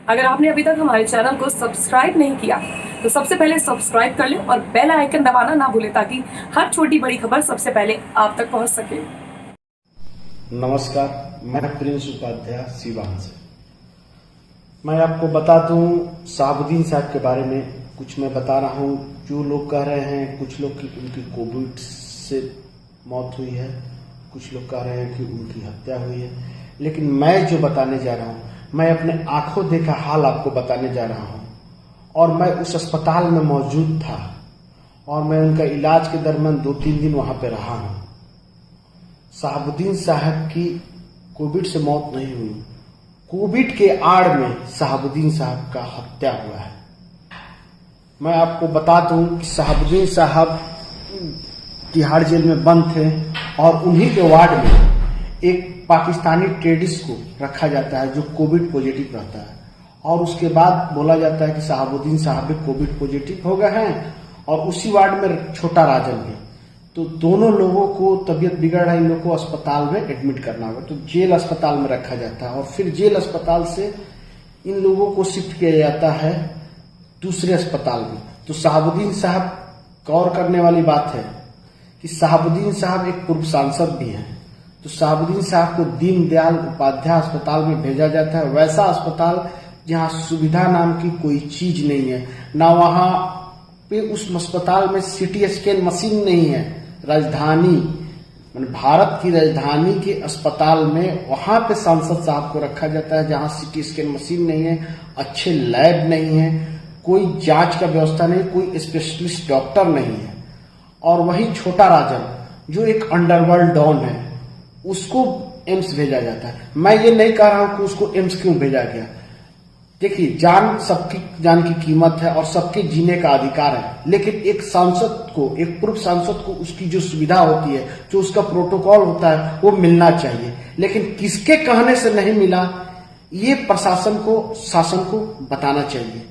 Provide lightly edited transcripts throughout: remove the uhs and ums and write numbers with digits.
अगर आपने अभी तक हमारे चैनल को सब्सक्राइब नहीं किया तो सबसे पहले सब्सक्राइब कर लें और बेल आइकन दबाना ना भूलें ताकि हर छोटी बड़ी खबर सबसे पहले आप तक पहुंच सके। नमस्कार, मैं प्रिंस उपाध्याय सिवान से। मैं आपको बता दूं शहाबुद्दीन साहब के बारे में कुछ मैं बता रहा हूं। जो लोग कह रहे हैं, कुछ लोग की उनकी कोविड से मौत हुई है, कुछ लोग कह रहे हैं कि उनकी हत्या हुई है, लेकिन मैं जो बताने जा रहा हूं, मैं अपने आंखों देखा हाल आपको बताने जा रहा हूं। और मैं उस अस्पताल में मौजूद था और मैं उनका इलाज के दरमियान 2-3 दिन वहां पे रहा हूं। शहाबुद्दीन साहब की कोविड से मौत नहीं हुई, कोविड के आड़ में शहाबुद्दीन साहब का हत्या हुआ है। मैं आपको बता दूं कि शहाबुद्दीन साहब तिहाड़ जेल में बंद थे और उन्हीं के वार्ड में एक पाकिस्तानी ट्रेडिस को रखा जाता है जो कोविड पॉजिटिव रहता है, और उसके बाद बोला जाता है कि शहाबुद्दीन साहब भी कोविड पॉजिटिव हो गए हैं, और उसी वार्ड में छोटा राजन भी। तो दोनों लोगों को तबीयत बिगड़ रहा है, इन लोगों को अस्पताल में एडमिट करना होगा, तो जेल अस्पताल में रखा जाता है और फिर जेल अस्पताल से इन लोगों को शिफ्ट किया जाता है दूसरे अस्पताल में। तो शहाबुद्दीन साहब, गौर करने वाली बात है कि शहाबुद्दीन साहब एक पूर्व सांसद भी हैं। तो शहाबुद्दीन साहब को दीनदयाल उपाध्याय अस्पताल में भेजा जाता है, वैसा अस्पताल जहां सुविधा नाम की कोई चीज नहीं है, ना वहां पे उस अस्पताल में सिटी स्कैन मशीन नहीं है। राजधानी भारत की राजधानी के अस्पताल में वहां पे सांसद साहब को रखा जाता है जहां सिटी स्कैन मशीन नहीं है, अच्छे लैब नहीं है, कोई जांच का व्यवस्था नहीं, कोई स्पेशलिस्ट डॉक्टर नहीं है। और वही छोटा राजन जो एक अंडरवर्ल्ड डॉन है, उसको एम्स भेजा जाता है। मैं ये नहीं कह रहा हूं कि उसको एम्स क्यों भेजा गया। देखिए, जान सबकी जान की कीमत है और सबके जीने का अधिकार है, लेकिन एक सांसद को, एक पूर्व सांसद को उसकी जो सुविधा होती है, जो उसका प्रोटोकॉल होता है, वो मिलना चाहिए। लेकिन किसके कहने से नहीं मिला, ये प्रशासन को, शासन को बताना चाहिए।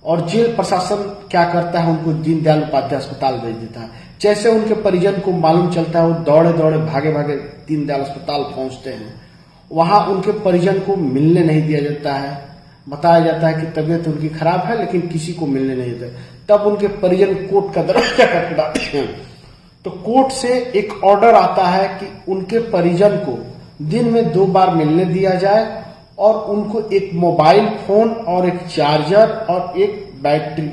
और जेल प्रशासन क्या करता है, उनको दीनदयाल उपाध्याय अस्पताल भेज देता है। जैसे उनके परिजन को मालूम चलता है, वो दौड़े दौड़े भागे भागे दीनदयाल अस्पताल पहुंचते हैं। वहां उनके परिजन को मिलने नहीं दिया जाता है, बताया जाता है कि तबीयत उनकी खराब है, लेकिन किसी को मिलने नहीं देता। तब उनके परिजन कोर्ट का दरवाजा खटखटाते हैं। तो कोर्ट से एक ऑर्डर आता है कि उनके परिजन को दिन में 2 बार मिलने दिया जाए और उनको एक मोबाइल फोन और एक चार्जर और एक बैटरी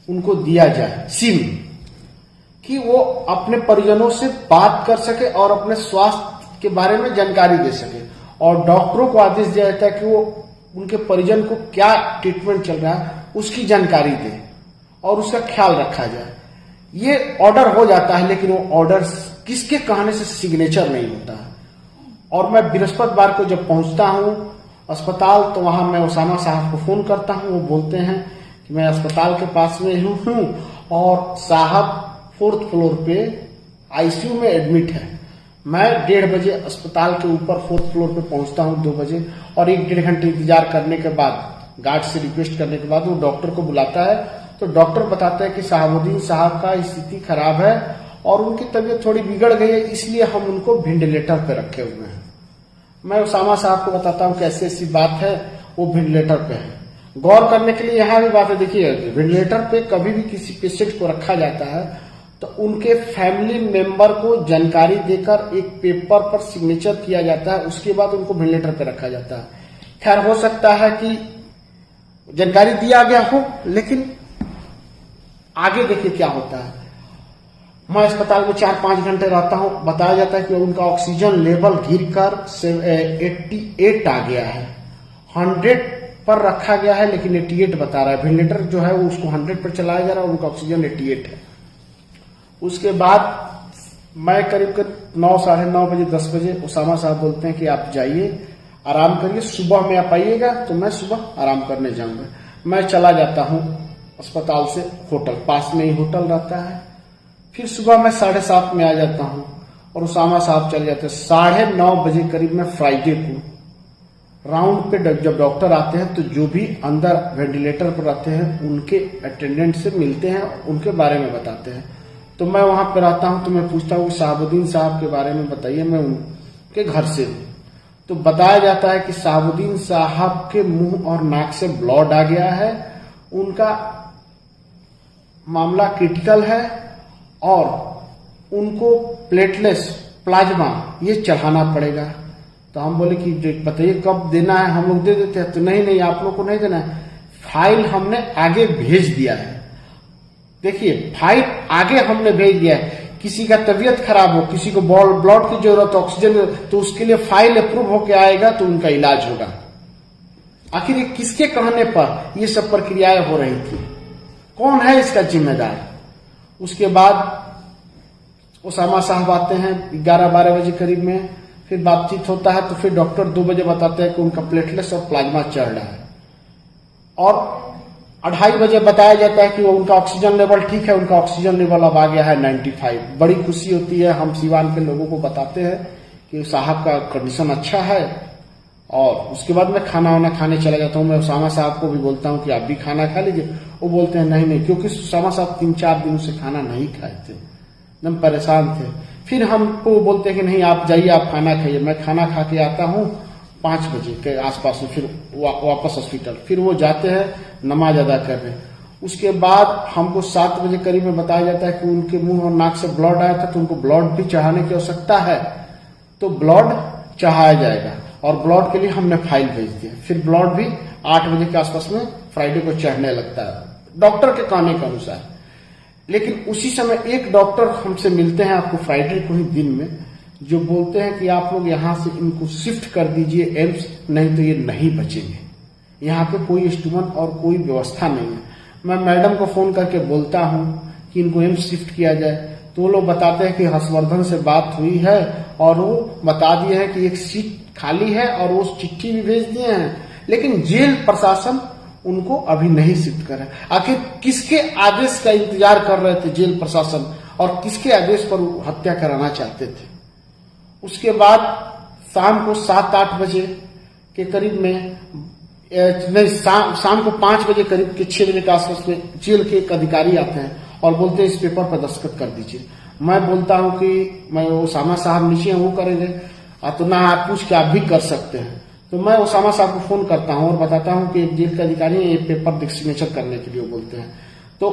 उनको दिया जाए, सिम, कि वो अपने परिजनों से बात कर सके और अपने स्वास्थ्य के बारे में जानकारी दे सके। और डॉक्टरों को आदेश दिया जाता है कि वो उनके परिजन को क्या ट्रीटमेंट चल रहा है उसकी जानकारी दे और उसका ख्याल रखा जाए। ये ऑर्डर हो जाता है, लेकिन वो ऑर्डर किसके कहने से सिग्नेचर नहीं होता है। और मैं बृहस्पतिवार को जब पहुंचता हूं अस्पताल, तो वहां मैं उसामा साहब को फोन करता हूं। वो बोलते हैं कि मैं अस्पताल के पास में हूं और साहब 4th फ्लोर पे आईसीयू में एडमिट है। मैं 1:30 बजे अस्पताल के ऊपर 4th फ्लोर पे पहुंचता हूं 2 बजे, और 1-1.5 घंटे इंतजार करने के बाद, गार्ड से रिक्वेस्ट करने के बाद, वो डॉक्टर को बुलाता है। तो डॉक्टर बताता है कि शहाबुद्दीन साहब का स्थिति खराब है और उनकी तबीयत थोड़ी बिगड़ गई है, इसलिए हम उनको वेंटिलेटर पे रखे हुए हैं। मैं उसामा साहब को बताता हूँ कि ऐसी ऐसी बात है, वो वेंटिलेटर पे है। गौर करने के लिए यहाँ भी बात है, देखिए, वेंटिलेटर पे कभी भी किसी पेशेंट को रखा जाता है तो उनके फैमिली मेंबर को जानकारी देकर एक पेपर पर सिग्नेचर किया जाता है, उसके बाद उनको वेंटिलेटर पे रखा जाता है। खैर, हो सकता है कि जानकारी दिया गया हो, लेकिन आगे देखिए क्या होता है। मैं अस्पताल में 4-5 घंटे रहता हूं, बताया जाता है कि उनका ऑक्सीजन लेवल गिरकर 88 आ गया है। 100 पर रखा गया है, लेकिन 88 बता रहा है। वेंटिलेटर जो है वो उसको 100 पर चलाया जा रहा है, उनका ऑक्सीजन 88 है। उसके बाद मैं करीब 9, साढ़े 9 बजे, 10 बजे उसामा साहब बोलते हैं कि आप जाइए, आराम करिए, सुबह में आप आइएगा। तो मैं सुबह आराम करने जाऊंगा। मैं चला जाता हूं अस्पताल से होटल, पास में ही होटल रहता है। फिर सुबह मैं 7:30 में आ जाता हूं और उसामा साहब चले जाते हैं। 9:30 बजे करीब में फ्राइडे को राउंड पे जब डॉक्टर आते हैं, तो जो भी अंदर वेंटिलेटर पर रहते हैं उनके अटेंडेंट से मिलते हैं, उनके बारे में बताते हैं। तो मैं वहां पर रहता हूं, तो मैं पूछता हूँ शहाबुद्दीन साहब के बारे में बताइए, मैं उनके घर से हूँ। तो बताया जाता है कि शहाबुद्दीन साहब के मुंह और नाक से ब्लड आ गया है, उनका मामला क्रिटिकल है और उनको प्लेटलेट्स प्लाज्मा ये चढ़ाना पड़ेगा। तो हम बोले कि बताइए कब देना है, हम लोग दे देते हैं। तो नहीं आप लोग को नहीं देना है, फाइल हमने आगे भेज दिया है। देखिए फाइल आगे हमने भेज दिया है, किसी का तबीयत खराब हो, किसी को ब्लड की जरूरत, ऑक्सीजन, तो उसके लिए फाइल अप्रूव होके आएगा तो उनका इलाज होगा। आखिर ये किसके कहने पर ये सब प्रक्रियाएं हो रही थी, कौन है इसका जिम्मेदार? उसके बाद उसामा साहब आते हैं 11-12 बजे करीब में, फिर बातचीत होता है। तो फिर डॉक्टर 2 बजे बताते हैं कि उनका प्लेटलेट्स और प्लाज्मा चढ़ रहा है, और 2:30 बजे बताया जाता है कि वो उनका ऑक्सीजन लेवल ठीक है, उनका ऑक्सीजन लेवल अब आ गया है 95। बड़ी खुशी होती है, हम सीवान के लोगों को बताते हैं कि साहब का कंडीशन अच्छा है। और उसके बाद मैं खाना वाना खाने चला जाता हूँ। मैं उसामा साहब को भी बोलता हूँ कि आप भी खाना खा लीजिए। वो बोलते हैं नहीं, क्योंकि उसामा साहब 3-4 दिनों से खाना नहीं खाए थे, एकदम परेशान थे। फिर हमको बोलते हैं कि नहीं आप जाइए, आप खाना खाइए। मैं खाना खा के आता हूँ 5 बजे के आसपास में, फिर वापस हॉस्पिटल। फिर वो जाते हैं नमाज अदा करने। उसके बाद हमको 7 बजे करीब में बताया जाता है कि उनके मुंह और नाक से ब्लड आया था, तो उनको ब्लड भी चढ़ाने की आवश्यकता है। तो ब्लड चढ़ाया जाएगा, और ब्लड के लिए हमने फाइल भेज दिया। फिर ब्लड भी 8 बजे के आसपास में फ्राइडे को चढ़ने लगता है डॉक्टर के कहने के अनुसार। लेकिन उसी समय एक डॉक्टर हमसे मिलते हैं आपको फ्राइडे को ही दिन में, जो बोलते हैं कि आप लोग यहाँ से इनको शिफ्ट कर दीजिए एम्स, नहीं तो ये नहीं बचेंगे। यहाँ पे कोई इंस्ट्रूमेंट और कोई व्यवस्था नहीं है। मैं मैडम को फोन करके बोलता हूँ कि इनको एम्स शिफ्ट किया जाए, तो वो लोग बताते हैं कि हर्षवर्धन से बात हुई है और वो बता दिए हैं कि एक सीट खाली है, और वो चिट्ठी भी भेज दिए हैं, लेकिन जेल प्रशासन उनको अभी नहीं शिफ्ट कर रहा है। आखिर किसके आदेश का इंतजार कर रहे थे जेल प्रशासन, और किसके आदेश पर हत्या कराना चाहते थे? उसके बाद शाम को 7-8 बजे के करीब में, नहीं शाम को 5 बजे करीब के 6 बजे के आसपास में जेल के एक अधिकारी आते हैं और बोलते हैं इस पेपर पर दस्तखत कर दीजिए। मैं बोलता हूं कि मैं उसामा साहब नीचे हैं, वो करेंगे, तो ना आप पूछ के आप भी कर सकते हैं। तो मैं उसामा साहब को फोन करता हूं और बताता हूं कि एक जेल के अधिकारी ये पेपर सिग्नेचर करने के लिए बोलते हैं। तो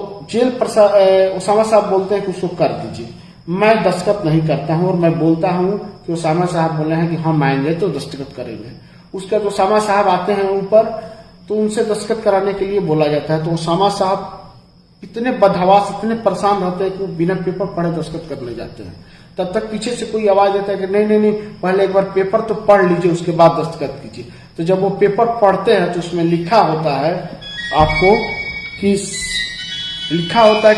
उसामा साहब बोलते हैं कि उसको कर दीजिए। मैं दस्तखत नहीं करता हूं और मैं बोलता हूं कि उसामा साहब बोले हैं कि हम आएंगे तो दस्तखत करेंगे। उसके बाद उसामा साहब आते हैं ऊपर, तो उनसे दस्तखत कराने के लिए बोला जाता है। तो उसामा साहब इतने बदहवास, इतने परेशान रहते हैं कि वो बिना पेपर पढ़े दस्तखत करने जाते हैं। तब तक पीछे से कोई आवाज देता है कि नहीं, पहले एक बार पेपर तो पढ़ लीजिए, उसके बाद दस्तखत कीजिए। तो जब वो पेपर पढ़ते हैं तो उसमें लिखा होता है आपको कि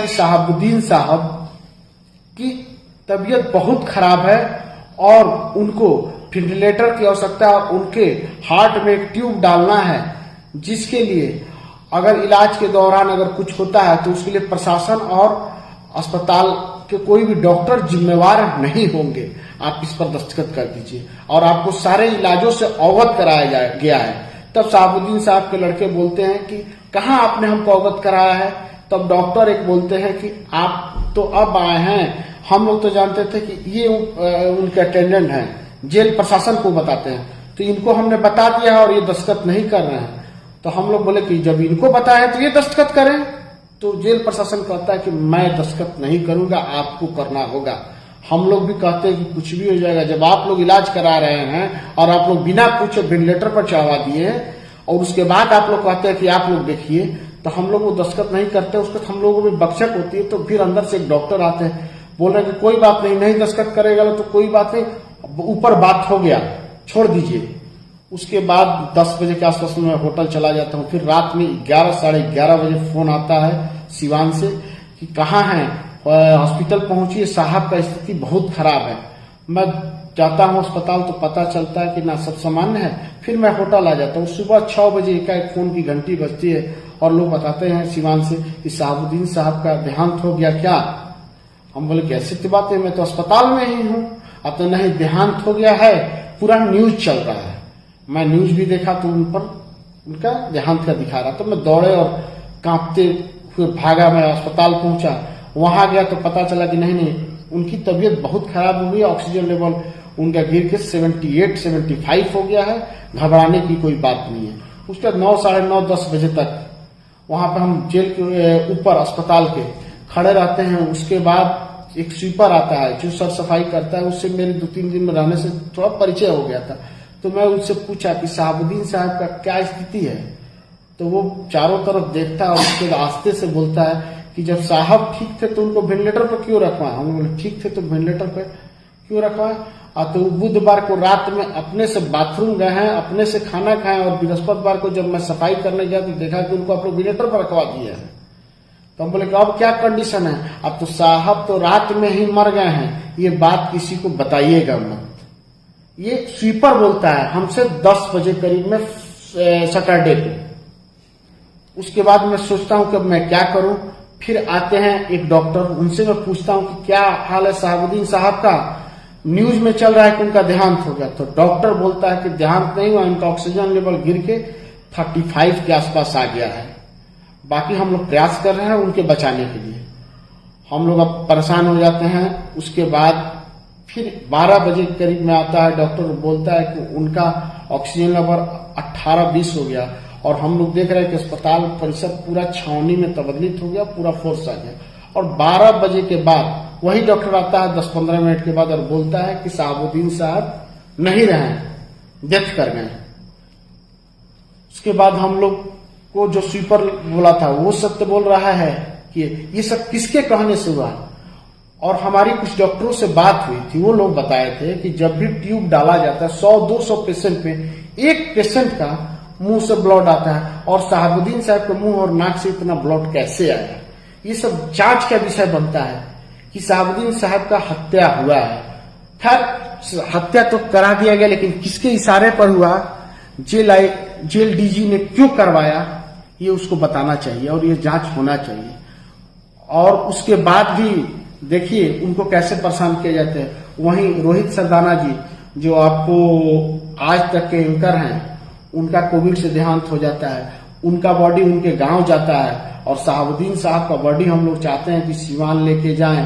शहाबुद्दीन साहब की तबीयत बहुत खराब है और उनको वेंटिलेटर की आवश्यकता, उनके हार्ट में एक ट्यूब डालना है, जिसके लिए अगर इलाज के दौरान अगर कुछ होता है तो उसके लिए प्रशासन और अस्पताल के कोई भी डॉक्टर जिम्मेवार नहीं होंगे। आप इस पर दस्तखत कर दीजिए, और आपको सारे इलाजों से अवगत कराया गया है। तब शहाबुद्दीन साहब के लड़के बोलते हैं कि कहाँ आपने हमको अवगत कराया है? तब डॉक्टर एक बोलते हैं कि आप तो अब आए हैं, हम लोग तो जानते थे कि ये उनके अटेंडेंट हैं। जेल प्रशासन को बताते हैं, तो इनको हमने बता दिया है और ये दस्तखत नहीं कर रहे हैं। तो हम लोग बोले कि जब इनको पता है तो ये दस्तखत करें। तो जेल प्रशासन कहता है कि मैं दस्तखत नहीं करूंगा, आपको करना होगा। हम लोग भी कहते हैं कि कुछ भी हो जाएगा, जब आप लोग इलाज करा रहे हैं और आप लोग बिना पूछे वेंटिलेटर पर चढ़वा दिए हैं, और उसके बाद आप लोग कहते हैं कि आप लोग देखिए, तो हम लोग वो दस्तखत नहीं करते। उसको हम लोगों में बख्शक होती है। तो फिर अंदर से एक डॉक्टर आते हैं, बोल रहे कि कोई बात नहीं दस्तखत करेगा तो कोई बात नहीं, ऊपर बात हो गया, छोड़ दीजिए। उसके बाद 10 बजे के आसपास में मैं होटल चला जाता हूँ। फिर रात में 11-11:30 बजे फोन आता है सिवान से कि कहाँ हैं, हॉस्पिटल पहुंचिए, साहब का स्थिति बहुत खराब है। मैं जाता हूँ अस्पताल तो पता चलता है कि ना सब सामान्य है। फिर मैं होटल आ जाता हूँ। सुबह 6 बजे एकाएक फोन की घंटी बजती है और लोग बताते हैं सिवान से कि शहाबुद्दीन साहब का देहांत हो गया क्या? हम बोले कैसे की बात है, मैं तो अस्पताल में ही हूँ। अब तो नहीं, देहांत हो गया है, पूरा न्यूज चल रहा है। मैं न्यूज भी देखा तो उन पर उनका देहांत का दिखा रहा। तो मैं दौड़े और कांपते हुए भागा, मैं अस्पताल पहुंचा। वहां गया तो पता चला कि नहीं, उनकी तबीयत बहुत खराब हो गई, ऑक्सीजन लेवल उनका गिर के 78-75 हो गया है। घबराने की कोई बात नहीं है। उसके बाद 9, साढ़े 9, 10 बजे तक वहां पे हम जेल के ऊपर अस्पताल के खड़े रहते हैं। उसके बाद एक स्वीपर आता है जो सर सफाई करता है, उससे मेरे 2-3 दिन में रहने से थोड़ा परिचय हो गया था। तो मैं उससे पूछा कि शहाबुद्दीन साहब का क्या स्थिति है, तो वो चारों तरफ देखता है और उसके रास्ते से बोलता है कि जब साहब ठीक थे तो उनको वेंटिलेटर पर क्यों रखवाए। हम बोले ठीक थे तो वेंटिलेटर पर क्यों रखवाए। तो बुधवार को रात में अपने से बाथरूम गए हैं, अपने से खाना खाए, और बृहस्पतिवार को जब मैं सफाई करने गया तो देखा कि उनको आप लोग वेंटिलेटर पर रखवा दिए हैं। तो हम बोले कि अब क्या कंडीशन है। अब तो साहब तो रात में ही मर गए हैं, ये बात किसी को बताइएगा मत। ये स्वीपर बोलता है हमसे 10 बजे करीब में सैटरडे को। उसके बाद मैं सोचता हूं कि अब मैं क्या करूं। फिर आते हैं एक डॉक्टर, उनसे मैं पूछता हूं कि क्या हाल है शहाबुद्दीन साहब का। न्यूज में चल रहा है कि उनका देहांत हो गया। तो डॉक्टर बोलता है कि देहांत नहीं हुआ, उनका ऑक्सीजन लेवल गिर के 35 के आसपास आ गया है। बाकी हम लोग प्रयास कर रहे हैं उनके बचाने के लिए। हम लोग अब परेशान हो जाते हैं। उसके बाद फिर 12 बजे के करीब में आता है डॉक्टर, बोलता है कि उनका ऑक्सीजन लेवल 18-20 हो गया। और हम लोग देख रहे हैं कि अस्पताल परिसर पूरा छावनी में तब्दील हो गया, पूरा फोर्स आ गया। और 12 बजे के बाद वही डॉक्टर आता है 10-15 मिनट के बाद और बोलता है कि शहाबुद्दीन साहब नहीं रहे, डेथ कर गए। उसके बाद हम लोग को जो स्वीपर बोला था वो सत्य बोल रहा है कि ये सब किसके कहने से हुआ। और हमारी कुछ डॉक्टरों से बात हुई थी, वो लोग बताए थे कि जब भी ट्यूब डाला जाता है 100-200 पेशेंट में एक पेशेंट का मुंह से ब्लड आता है, और शहाबुद्दीन साहब के मुंह और नाक से इतना ब्लड कैसे आया। ये सब जांच का विषय बनता है कि शहाबुद्दीन साहब का हत्या हुआ है। खैर हत्या तो करा दिया गया, लेकिन किसके इशारे पर हुआ, जेल डीजी ने क्यों करवाया, ये उसको बताना चाहिए और ये जांच होना चाहिए। और उसके बाद भी देखिए उनको कैसे परेशान किए जाते हैं। वहीं रोहित सरदाना जी जो आपको आज तक के एंकर हैं, उनका कोविड से देहांत हो जाता है। उनका बॉडी उनके गांव जाता है, और शहाबुद्दीन साहब का बॉडी हम लोग चाहते हैं कि सीवान लेके जाएं,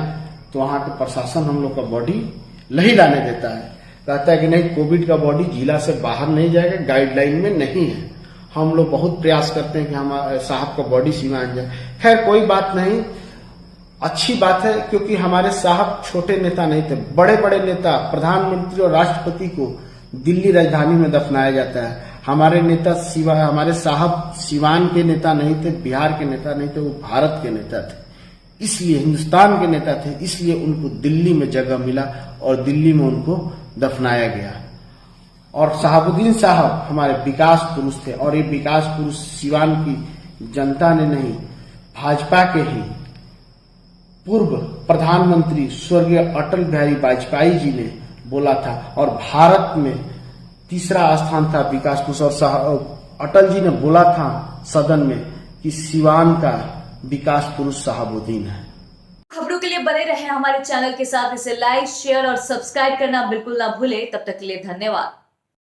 तो वहां के प्रशासन हम लोग का बॉडी नहीं लाने देता है। कहता है कि नहीं, कोविड का बॉडी जिला से बाहर नहीं जाएगा, गाइडलाइन में नहीं है। हम लोग बहुत प्रयास करते हैं कि हमारे साहब का बॉडी सीवान जाए। खैर कोई बात नहीं, अच्छी बात है, क्योंकि हमारे साहब छोटे नेता नहीं थे, बड़े बड़े नेता, प्रधानमंत्री और राष्ट्रपति को दिल्ली राजधानी में दफनाया जाता है। हमारे साहब सिवान के नेता नहीं थे, बिहार के नेता नहीं थे, वो भारत के नेता थे, इसलिए हिंदुस्तान के नेता थे, इसलिए उनको दिल्ली में जगह मिला और दिल्ली में उनको दफनाया गया। और शहाबुद्दीन साहब हमारे विकास पुरुष थे, और ये विकास पुरुष सिवान की जनता ने नहीं, भाजपा के ही पूर्व प्रधानमंत्री स्वर्गीय अटल बिहारी वाजपेयी जी ने बोला था। और भारत में तीसरा स्थान था विकास पुरुष, और अटल जी ने बोला था सदन में कि सिवान का विकास पुरुष शहाबुद्दीन है। खबरों के लिए बने रहे हमारे चैनल के साथ। इसे लाइक, शेयर और सब्सक्राइब करना बिल्कुल ना भूले। तब तक के लिए धन्यवाद।